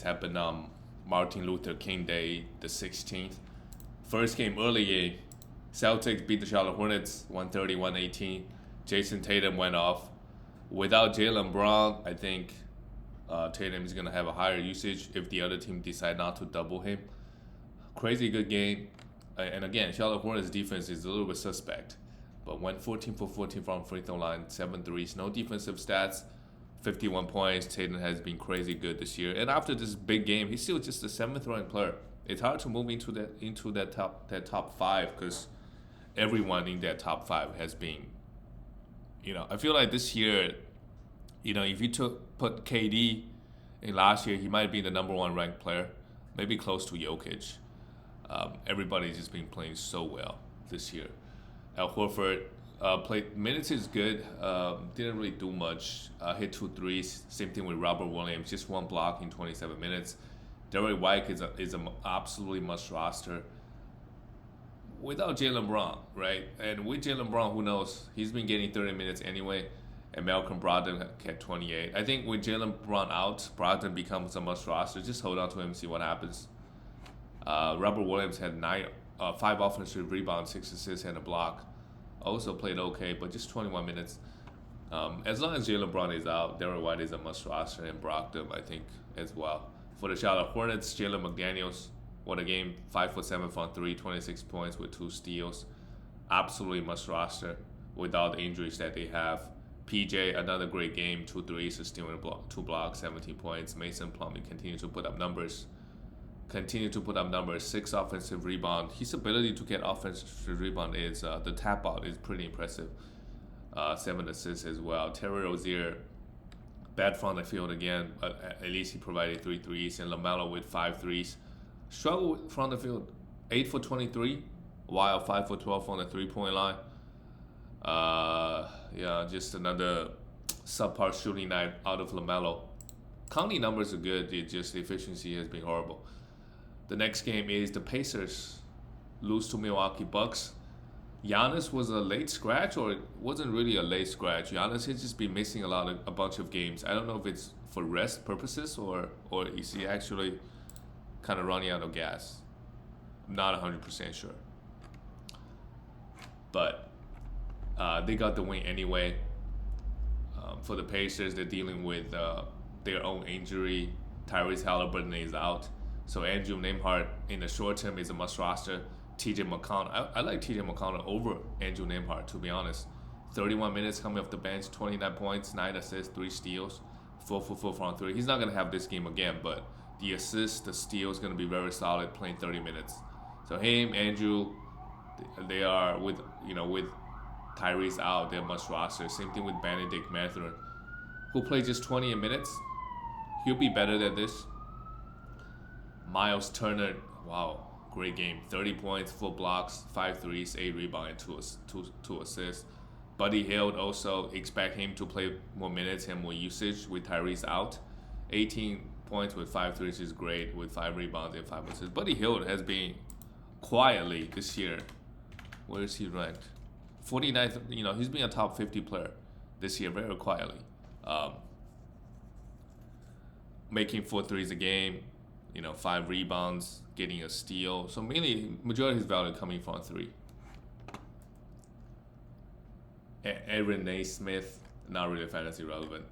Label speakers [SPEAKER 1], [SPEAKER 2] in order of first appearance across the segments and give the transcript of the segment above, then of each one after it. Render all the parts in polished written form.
[SPEAKER 1] happened on Martin Luther King Day, the 16th. First game, early game, Celtics beat the Charlotte Hornets 130-118. Jayson Tatum went off. Without Jaylen Brown, I think Tatum is going to have a higher usage if the other team decide not to double him. Crazy good game. And again, Charlotte Hornets defense is a little bit suspect. But went 14 for 14 from free throw line, 7 threes, no defensive stats, 51 points. Tatum has been crazy good this year. And after this big game, he's still just the 7th ranked player. It's hard to move into that top 5 because everyone in that top 5 has been, I feel like this year, if you put KD in last year, he might be the number 1 ranked player, maybe close to Jokic. Everybody's just been playing so well this year. Al Horford played minutes is good. Didn't really do much. Hit 2 threes. Same thing with Robert Williams. Just 1 block in 27 minutes. Derek White is an absolutely must roster. Without Jaylen Brown, right? And with Jaylen Brown, who knows? He's been getting 30 minutes anyway. And Malcolm Brogdon had 28. I think with Jaylen Brown out, Brogdon becomes a must roster. Just hold on to him, see what happens. Robert Williams had 5 offensive rebounds, 6 assists, and a block. Also played okay, but just 21 minutes. As long as Jaylen Brown is out, Derek White is a must roster, and Brogdon, I think, as well. For the Charlotte Hornets, Jalen McDaniels, what a game, 5 for 7 from 3, 26 points with 2 steals. Absolutely must roster with all the injuries that they have. PJ, another great game, 2 threes, a steal and a block, 2 blocks, 17 points. Mason Plumlee continues to put up numbers. 6 offensive rebound. His ability to get offensive rebound is the tap out is pretty impressive. 7 assists as well. Terry Rozier, bad from the field again, but at least he provided 3 threes. And LaMelo with 5 threes. Struggled from the field, 8 for 23, while 5 for 12 on the 3-point line. Just another subpar shooting night out of LaMelo. Counting numbers are good, just the efficiency has been horrible. The next game is the Pacers lose to Milwaukee Bucks. Giannis was a late scratch, or it wasn't really a late scratch. Giannis has just been missing a bunch of games. I don't know if it's for rest purposes or is he actually kind of running out of gas. I'm not 100% sure. But they got the win anyway. For the Pacers, they're dealing with their own injury. Tyrese Halliburton is out. So Andrew Nembhard in the short term is a must roster. TJ McConnell, I like TJ McConnell over Andrew Nembhard, to be honest. 31 minutes coming off the bench, 29 points, 9 assists, 3 steals, 4 for 4 from 3. He's not going to have this game again, but the assists, the steals going to be very solid playing 30 minutes. So him, Andrew, they are with Tyrese out, they're must roster. Same thing with Benedict Mathurin, who played just 20 minutes. He'll be better than this. Miles Turner, wow, great game. 30 points, 4 blocks, 5 threes, 8 rebounds, and 2 assists. Buddy Hield also, expect him to play more minutes and more usage with Tyrese out. 18 points with 5 threes is great with 5 rebounds and 5 assists. Buddy Hield has been quietly this year. Where is he ranked? 49th, he's been a top 50 player this year very quietly. Making 4 threes a game. 5 rebounds, getting a steal. So mainly, majority of his value coming from 3. Aaron Naismith, not really fantasy relevant.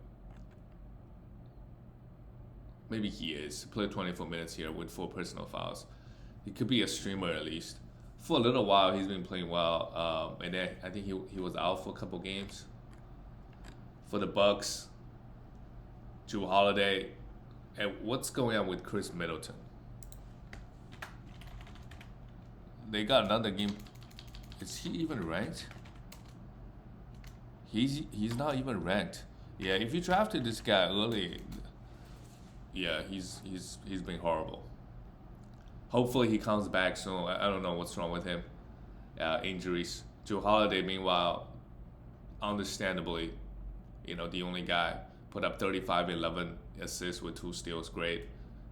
[SPEAKER 1] Maybe he is. He played 24 minutes here with 4 personal fouls. He could be a streamer at least. For a little while, he's been playing well. And then I think he was out for a couple games. For the Bucks, Jrue Holiday. And what's going on with Chris Middleton? They got another game. Is he even ranked? He's not even ranked. Yeah, if you drafted this guy early, yeah, he's been horrible. Hopefully he comes back soon. I don't know what's wrong with him. Injuries. Jrue Holiday, meanwhile, understandably, the only guy. Put up 35, 11 assists with 2 steals. Great.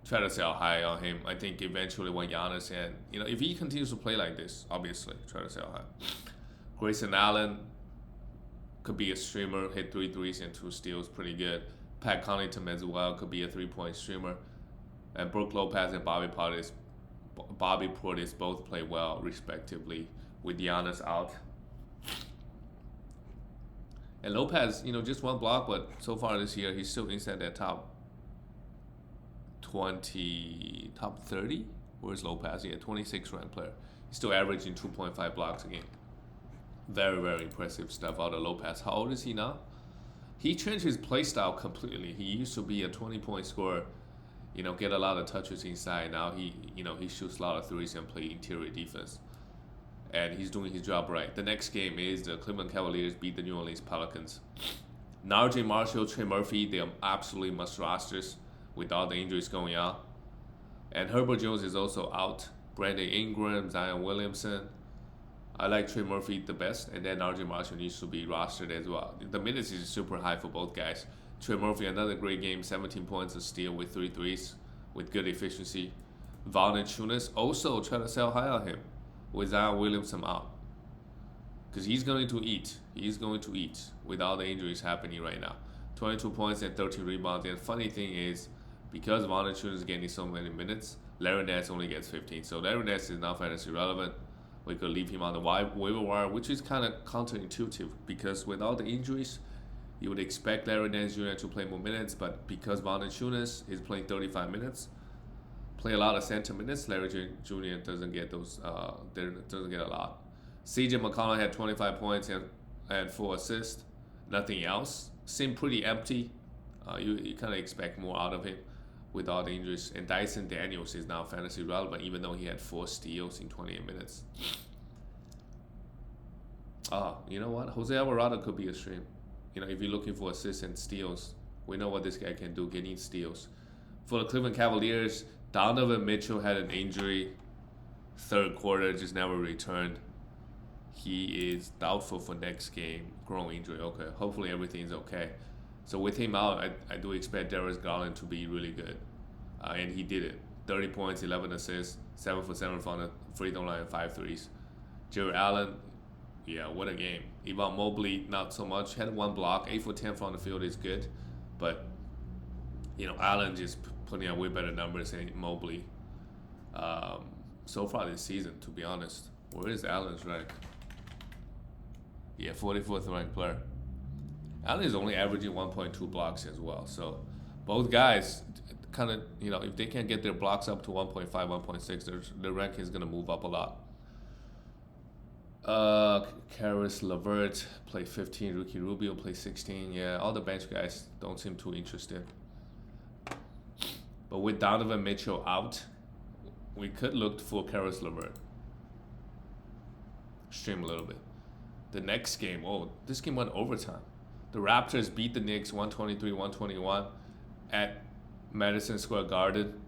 [SPEAKER 1] Try to sell high on him. I think eventually when Giannis and, if he continues to play like this, obviously, try to sell high. Grayson Allen could be a streamer, hit 3 threes and 2 steals, pretty good. Pat Connaughton as well could be a 3-point streamer. And Brook Lopez and Bobby Portis both play well respectively with Giannis out. And Lopez, just one block, but so far this year he's still inside that top 20, top 30. Where's Lopez? Yeah, 26 ranked player. He's still averaging 2.5 blocks a game. Very, very impressive stuff out of Lopez. How old is he now? He changed his play style completely. He used to be a 20-point scorer, get a lot of touches inside. Now he shoots a lot of threes and play interior defense. And he's doing his job right. The next game is the Cleveland Cavaliers beat the New Orleans Pelicans. RJ Marshall, Trey Murphy, they are absolutely must rosters with all the injuries going on. And Herbert Jones is also out. Brandon Ingram, Zion Williamson. I like Trey Murphy the best, and then RJ Marshall needs to be rostered as well. The minutes is super high for both guys. Trey Murphy, another great game, 17 points, a steal with 3 threes with good efficiency. Valanciunas also try to sell high on him with Zion Williamson out. Because he's going to eat. He's going to eat with all the injuries happening right now. 22 points and 13 rebounds. And funny thing is, because Valanciunas is getting so many minutes, Larry Nance only gets 15. So Larry Nance is not fantasy relevant. We could leave him on the waiver wire, which is kind of counterintuitive because with all the injuries, you would expect Larry Nance Jr. to play more minutes, but because Valanciunas is playing 35 minutes, play a lot of center minutes, Larry Jr. doesn't get those. Doesn't get a lot. CJ McCollum had 25 points and 4 assists. Nothing else. Seemed pretty empty. You kind of expect more out of him with all the injuries. And Dyson Daniels is now fantasy relevant, even though he had 4 steals in 28 minutes. You know what? Jose Alvarado could be a stream. If you're looking for assists and steals, we know what this guy can do, getting steals. For the Cleveland Cavaliers, Donovan Mitchell had an injury. Third quarter, just never returned. He is doubtful for next game. Groin injury. Okay, hopefully everything's okay. So with him out, I do expect Darius Garland to be really good. And he did it. 30 points, 11 assists, 7 for 7 from the free throw line, 5 threes. Jared Allen, yeah, what a game. Evan Mobley, not so much. Had 1 block, 8 for 10 from the field is good. But, Allen just putting out way better numbers than Mobley. So far this season, to be honest. Where is Allen's rank? Yeah, 44th ranked player. Allen is only averaging 1.2 blocks as well. So both guys kind of, if they can get their blocks up to 1.5, 1.6, their rank is going to move up a lot. Karis LeVert played 15. Ricky Rubio played 16. Yeah, all the bench guys don't seem too interested. But with Donovan Mitchell out, we could look for Karis LeVert. Stream a little bit. The next game, this game went overtime. The Raptors beat the Knicks 123-121 at Madison Square Garden.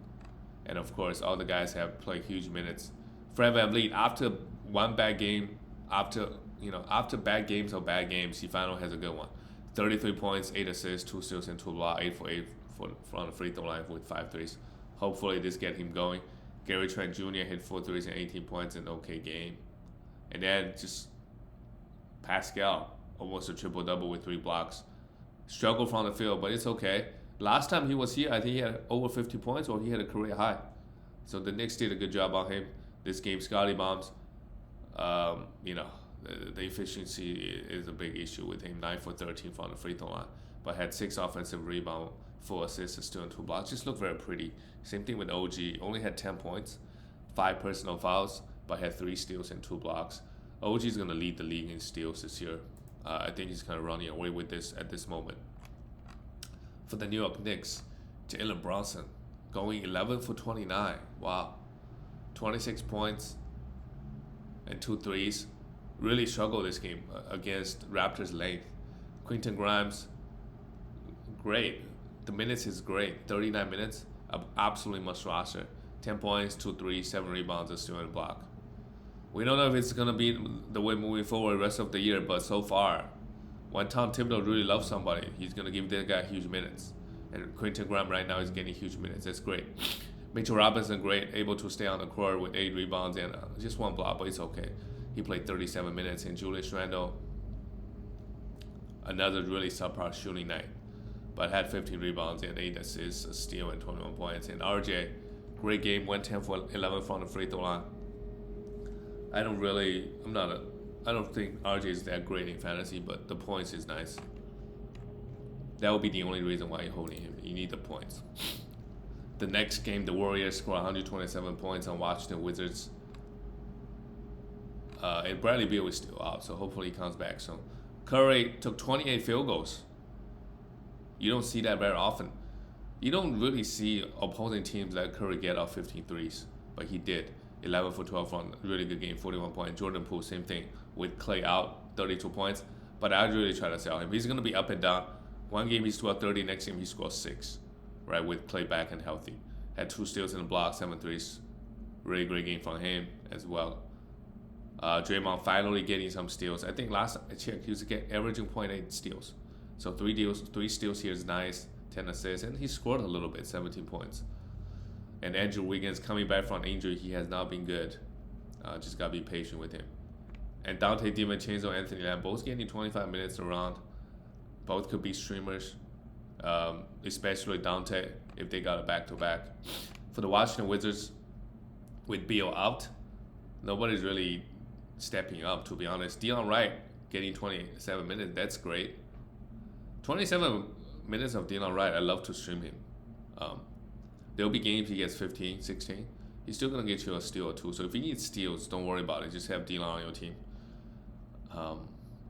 [SPEAKER 1] And of course, all the guys have played huge minutes. Fred VanVleet, after one bad game, after bad games or bad games, he finally has a good one. 33 points, 8 assists, 2 steals, and 2 blocks, 8 for 8 from the free throw line with 5 threes. Hopefully this get him going. Gary Trent Jr. hit 4 threes and 18 points in an okay game. And then just Pascal, almost a triple-double with 3 blocks. Struggled from the field, but it's okay. Last time he was here, I think he had over 50 points or he had a career high. So the Knicks did a good job on him. This game, Scotty bombs. The efficiency is a big issue with him. 9 for 13 from the free throw line. But had 6 offensive rebounds, 4 assists, still and 2 blocks. Just looked very pretty. Same thing with OG. Only had 10 points, 5 personal fouls, but had 3 steals and 2 blocks. OG is going to lead the league in steals this year. I think he's kind of running away with this at this moment. For the New York Knicks, Jalen Brunson going 11 for 29. Wow. 26 points and 2 threes. Really struggled this game against Raptors length. Quentin Grimes, great. The minutes is great. 39 minutes, absolutely must roster. 10 points, 2 threes, 7 rebounds, a steal and block. We don't know if it's going to be the way moving forward the rest of the year, but so far, when Tom Thibodeau really loves somebody, he's going to give that guy huge minutes. And Quentin Grimes right now is getting huge minutes. That's great. Mitchell Robinson, great, able to stay on the court with 8 rebounds and just 1 block, but it's okay. He played 37 minutes. And Julius Randle, another really subpar shooting night. but had 15 rebounds and 8 assists, a steal, and 21 points. And RJ, great game, went 10 for 11 from the free throw line. I don't think RJ is that great in fantasy, but the points is nice. That would be the only reason why you're holding him. You need the points. The next game, the Warriors scored 127 points on Washington Wizards. And Bradley Beal is still out, so hopefully he comes back soon. Curry took 28 field goals. You don't see that very often. You don't really see opposing teams like Curry get off 15 threes, but he did. 11 for 12 from really good game, 41 points. Jordan Poole, same thing with Clay out, 32 points. But I really try to sell him. He's going to be up and down. One game he scored 30, next game he scored 6, right, with Clay back and healthy. Had 2 steals in the block, 7 threes. Really great game from him as well. Draymond finally getting some steals. I think last I checked, he was averaging 0.8 steals. So 3 steals here is nice, 10 assists, and he scored a little bit, 17 points. And Andrew Wiggins coming back from injury, he has not been good. Just gotta be patient with him. And Dante DiVincenzo, Anthony Lamb, both getting 25 minutes around. Both could be streamers, especially Dante if they got a back-to-back. For the Washington Wizards, with Beal out, nobody's really stepping up, to be honest. Dion Wright getting 27 minutes, that's great. 27 minutes of Dion Wright, I love to stream him. There'll be games he gets 15, 16. He's still going to get you a steal or 2. So if you need steals, don't worry about it. Just have Dion on your team.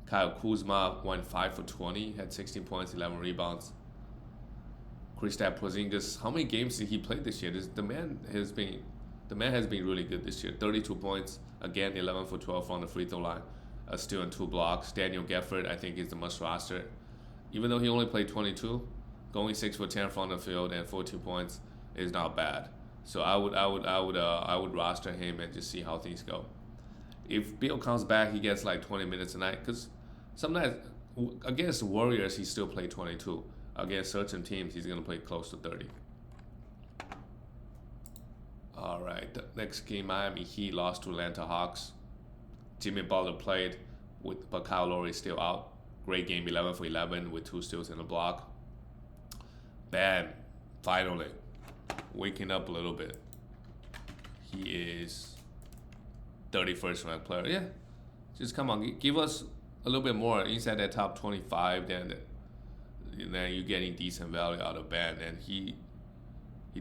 [SPEAKER 1] Kyle Kuzma went 5 for 20, had 16 points, 11 rebounds. Kristaps Porzingis, how many games did he play this year? The man has been really good this year. 32 points, again 11 for 12 from the free throw line, a steal and 2 blocks. Daniel Gafford, I think, is the must roster. Even though he only played 22, going 6 for 10 from the field and 14 points is not bad. So I would roster him and just see how things go. If Beal comes back, he gets like 20 minutes a night, because sometimes against the Warriors he still played 22. Against certain teams he's gonna play close to 30. All right, the next game, Miami Heat lost to Atlanta Hawks. Jimmy Butler played, but Kyle Lowry is still out. Great game, 11 for 11 with 2 steals in the block. Bam, finally waking up a little bit. He is 31st ranked player. Yeah, just come on, give us a little bit more inside that top 25. Then you're getting decent value out of Bam, and he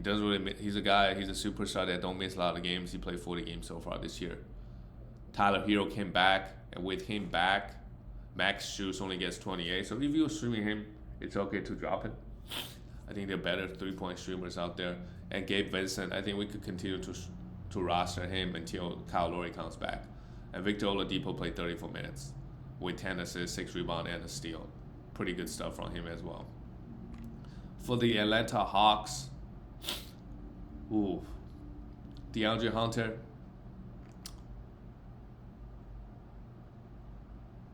[SPEAKER 1] doesn't really. He's a superstar that don't miss a lot of games. He played 40 games so far this year. Tyler Hero came back, and with him back, Max Strus only gets 28. So if you're streaming him, it's okay to drop him. I think there are better 3-point streamers out there. And Gabe Vincent, I think we could continue to roster him until Kyle Lowry comes back. And Victor Oladipo played 34 minutes with 10 assists, 6 rebounds, and a steal. Pretty good stuff from him as well. For the Atlanta Hawks, DeAndre Hunter,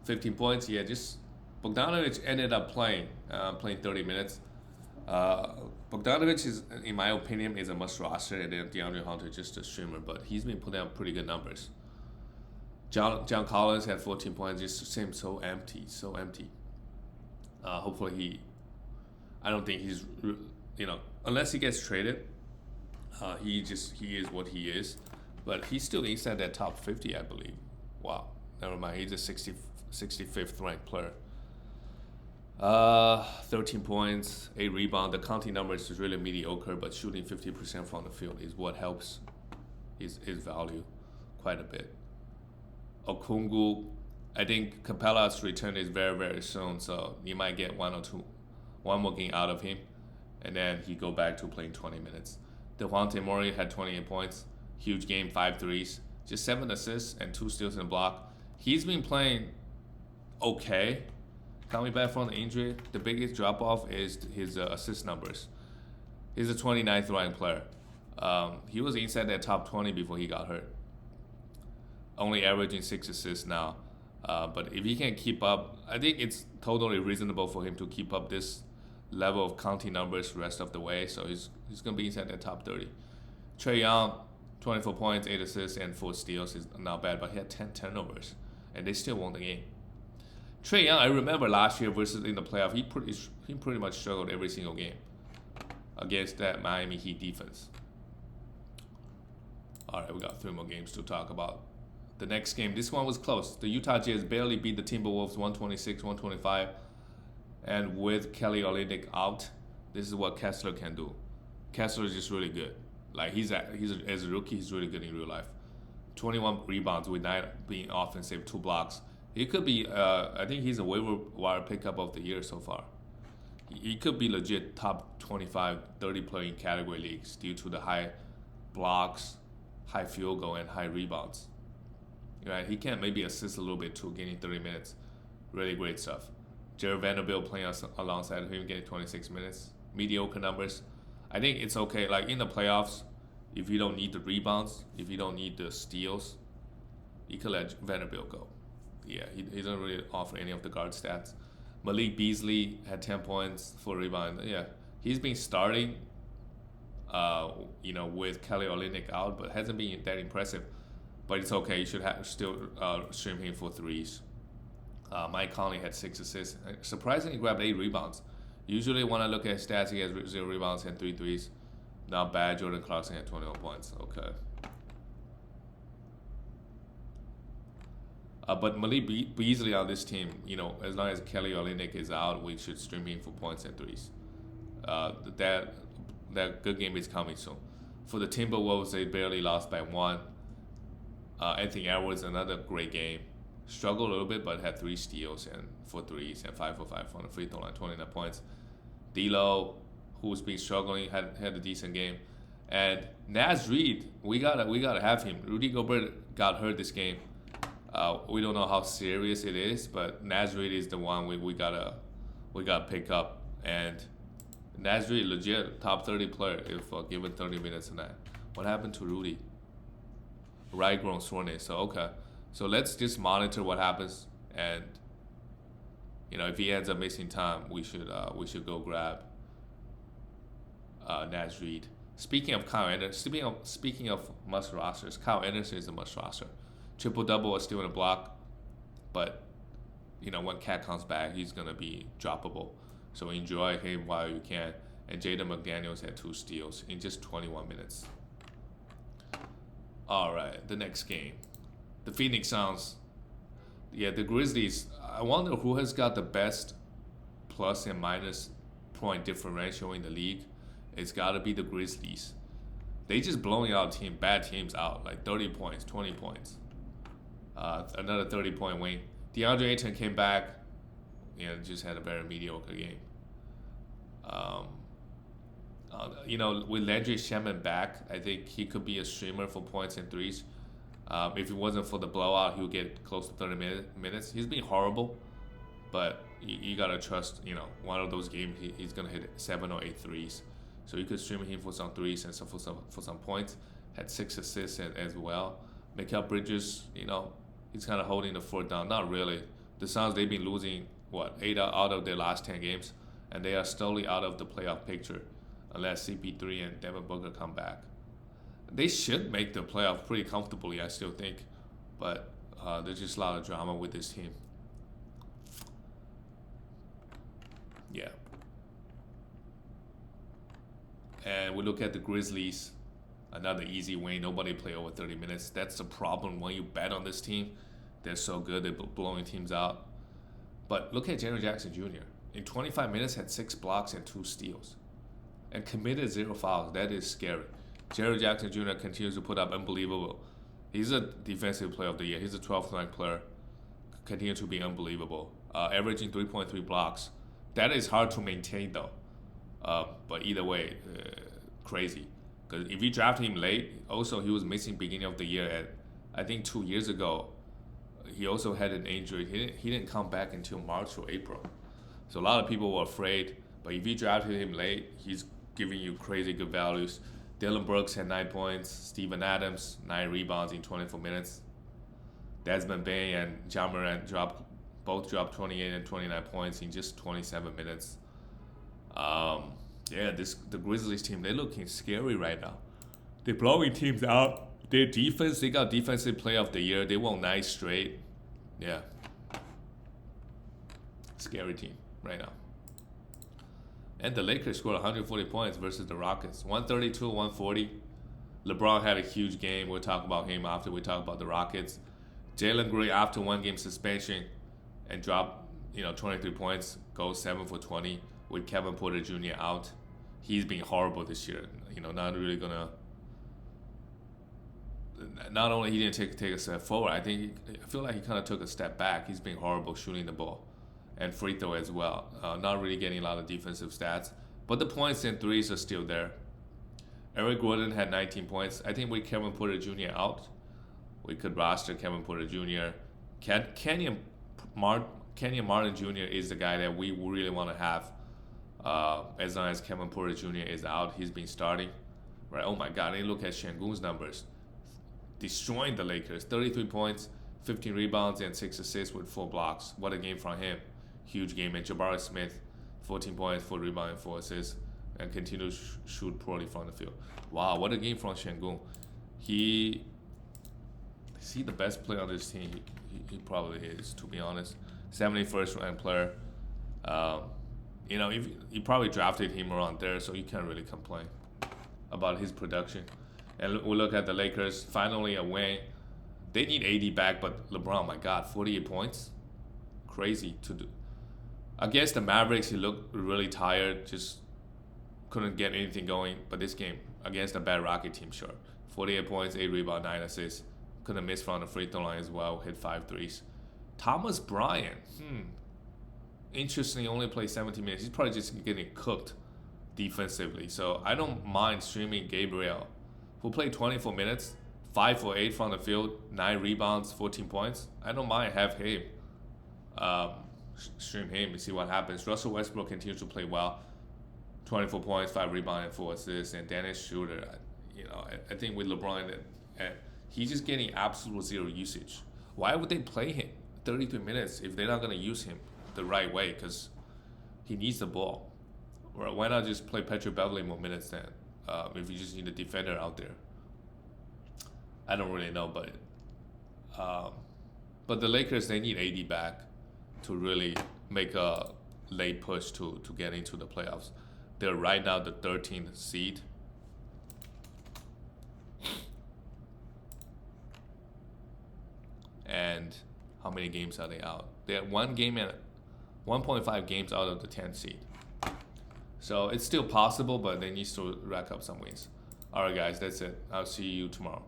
[SPEAKER 1] 15 points. Yeah, just Bogdanovic ended up playing 30 minutes. Bogdanovic is, in my opinion, is a must roster, and then DeAndre Hunter just a streamer, but he's been putting up pretty good numbers. John Collins had 14 points, just seems so empty. Hopefully I don't think he's, unless he gets traded, he is what he is, but he's still inside that top 50, I believe. Wow, never mind, he's a 65th ranked player. 13 points, 8 rebounds. The counting numbers is really mediocre, but shooting 50% from the field is what helps his value quite a bit. Okungwu, I think Capella's return is very, very soon, so you might get one more game out of him, and then he go back to playing 20 minutes. Dejounte Murray had 28 points, huge game, 5 threes, just 7 assists and 2 steals and block. He's been playing okay. Coming back from the injury, the biggest drop-off is his assist numbers. He's a 29th ranked player. He was inside that top 20 before he got hurt. Only averaging 6 assists now. But if he can keep up, I think it's totally reasonable for him to keep up this level of counting numbers the rest of the way. So he's going to be inside that top 30. Trae Young, 24 points, 8 assists, and 4 steals is not bad, but he had 10 turnovers, and they still won the game. Trae Young, I remember last year versus in the playoff, he pretty much struggled every single game against that Miami Heat defense. All right, we got 3 more games to talk about. The next game, this one was close. The Utah Jazz barely beat the Timberwolves 126-125. And with Kelly Olynyk out, this is what Kessler can do. Kessler is just really good. Like as a rookie, he's really good in real life. 21 rebounds with 9 being offensive, 2 blocks. He could be, I think he's a waiver wire pickup of the year so far. He could be legit top 25, 30 player in category leagues due to the high blocks, high field goal, and high rebounds. Right? He can maybe assist a little bit too, getting 30 minutes. Really great stuff. Jared Vanderbilt playing alongside him, getting 26 minutes. Mediocre numbers. I think it's okay. Like in the playoffs, if you don't need the rebounds, if you don't need the steals, you can let Vanderbilt go. Yeah, he doesn't really offer any of the guard stats. Malik Beasley had 10 points, 4 rebounds. Yeah, he's been starting, with Kelly Olynyk out, but hasn't been that impressive. But it's okay. You should still stream him for threes. Mike Conley had 6 assists. Surprisingly, grabbed 8 rebounds. Usually, when I look at stats, he has 0 rebounds and 3 threes. Not bad. Jordan Clarkson had 21 points. Okay. But Malik Beasley on this team, as long as Kelly Olynyk is out, we should stream him for points and threes. That good game is coming soon. For the Timberwolves, they barely lost by 1. Anthony Edwards, another great game. Struggled a little bit, but had 3 steals and 4 threes and 5 for 5 on the free throw line, 29 points. D'Lo, who's been struggling, had a decent game. And Naz Reid, we gotta have him. Rudy Gobert got hurt this game. We don't know how serious it is, but Naz Reid is the one we gotta pick up. And Naz Reid, legit top 30 player if given 30 minutes a night. What happened to Rudy? Right groin soreness. So okay, so let's just monitor what happens, and if he ends up missing time, we should go grab Naz Reid. Speaking of Kyle Anderson, speaking of must rosters, Kyle Anderson is a must roster. Triple double is still in a block, but when Cat comes back, he's gonna be droppable. So enjoy him while you can. And Jaden McDaniels had 2 steals in just 21 minutes. All right, the next game, the Phoenix Suns. Yeah, the Grizzlies. I wonder who has got the best plus and minus point differential in the league. It's got to be the Grizzlies. They just blowing out bad teams out, like 30 points, 20 points. Another 30-point win. DeAndre Ayton came back and just had a very mediocre game. With Landry Shamet back, I think he could be a streamer for points and threes. If it wasn't for the blowout, he would get close to 30 minutes. He's been horrible, but you gotta trust. One of those games he's gonna hit 7 or 8 threes. So you could stream him for some threes and for some points. Had 6 assists as well. Mikal Bridges, he's kind of holding the fort down. Not really. The Suns, they've been losing 8 out of their last 10 games, and they are slowly out of the playoff picture unless CP3 and Devin Booker come back. They should make the playoff pretty comfortably, I still think, but there's just a lot of drama with this team. Yeah. And we look at the Grizzlies, another easy win. Nobody play over 30 minutes. That's the problem when you bet on this team. They're so good, they're blowing teams out. But look at Jaren Jackson Jr. In 25 minutes, had 6 blocks and 2 steals. And committed 0 fouls. That is scary. Jaren Jackson Jr. continues to put up unbelievable. He's a defensive player of the year. He's a 12th ranked player. Continues to be unbelievable. Averaging 3.3 blocks. That is hard to maintain though. But either way, crazy. Because if you draft him late, also he was missing beginning of the year. I think 2 years ago, he also had an injury. He didn't come back until March or April. So a lot of people were afraid. But if you drafted him late, he's giving you crazy good values. Dylan Brooks had 9 points. Steven Adams, 9 rebounds in 24 minutes. Desmond Bain and Ja Morant both dropped 28 and 29 points in just 27 minutes. The Grizzlies team, they're looking scary right now. They're blowing teams out. Their defense, they got defensive player of the year. They won 9 straight. Yeah. Scary team right now. And the Lakers scored 140 points versus the Rockets. 132, 140. LeBron had a huge game. We'll talk about him after we talk about the Rockets. Jalen Green, after one game suspension and dropped 23 points, goes 7 for 20 with Kevin Porter Jr. out. He's been horrible this year. Not really gonna. Not only he didn't take a step forward, I feel like he kind of took a step back. He's been horrible shooting the ball, and free throw as well. Not really getting a lot of defensive stats, but the points and threes are still there. Eric Gordon had 19 points. I think with Kevin Porter Jr. out, we could roster Kevin Porter Jr. Kenyon Martin Jr. is the guy that we really want to have. As long as Kevin Porter Jr. is out, he's been starting. Right? Oh my God! And look at Şengün's numbers, destroying the Lakers. 33 points, 15 rebounds, and 6 assists with 4 blocks. What a game from him! Huge game. And Jabari Smith, 14 points, 4 rebounds, and 4 assists, and continues to shoot poorly from the field. Wow, what a game from Şengün. Is he the best player on this team? He probably is, to be honest. 71st ranked player. You probably drafted him around there, so you can't really complain about his production. And we look at the Lakers, finally a win. They need AD back, but LeBron, my God, 48 points. Crazy to do. Against the Mavericks, he looked really tired, just couldn't get anything going. But this game, against a bad Rocket team, sure. 48 points, 8 rebounds, 9 assists. Couldn't miss from the free throw line as well, hit 5 threes. Thomas Bryant, interestingly, only played 17 minutes. He's probably just getting cooked defensively. So I don't mind streaming Gabriel, who played 24 minutes, 5 for 8 from the field, 9 rebounds, 14 points. I don't mind have him. Stream him and see what happens. Russell Westbrook continues to play well. 24 points, 5 rebounds, and 4 assists. And Dennis Schroeder, I think with LeBron, he's just getting absolute zero usage. Why would they play him 33 minutes if they're not going to use him the right way? Because he needs the ball. Or why not just play Patrick Beverley more minutes then? If you just need a defender out there. I don't really know, but the Lakers, they need AD back to really make a late push to get into the playoffs. They're right now the 13th seed. And how many games are they out? They're 1 game and 1.5 games out of the 10th seed. So it's still possible, but they need to rack up some wins. All right, guys, that's it. I'll see you tomorrow.